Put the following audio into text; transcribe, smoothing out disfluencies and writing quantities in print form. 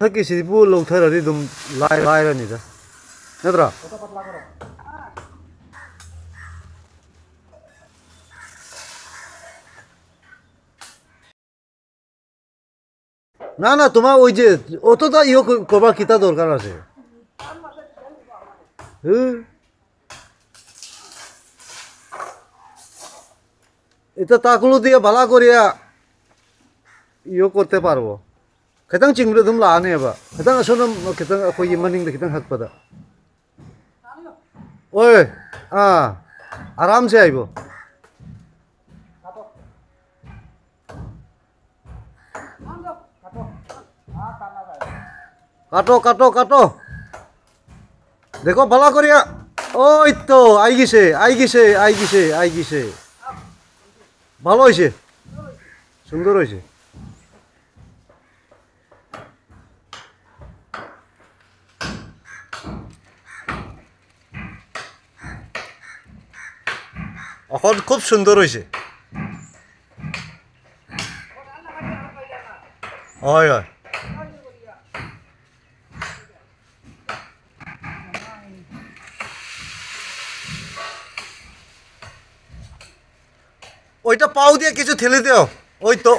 ꯊꯛꯀꯤꯁꯤꯕꯨ ꯂꯧꯊꯔꯗꯤ ꯑꯗꯨꯝ ꯂꯥꯏꯔꯅꯤꯗ ꯅꯠꯇ꯭ꯔꯥ না না তোমার ওই যে অতটা ইয়ে করবার কিতা দরকার আছে এটা তাকলু দিয়ে ভালা করিয়া ইয়ে করতে পারবো খেতাং চিংড়ি তুমি লানেবা খেতাং আসলে খেতাং আখোই মানিংদা খেতাং হাকপাদা ওই আরাম সে আইব কাটো কাটো কাটো দেখো ভালো করিয়া ওই তো আই গেছে ভালো হয়েছে সুন্দর হয়েছে এখন খুব সুন্দর হয়েছে হয় হয় ওইটা পাও দিয়ে কিছু ঠেলে দিও ওই তো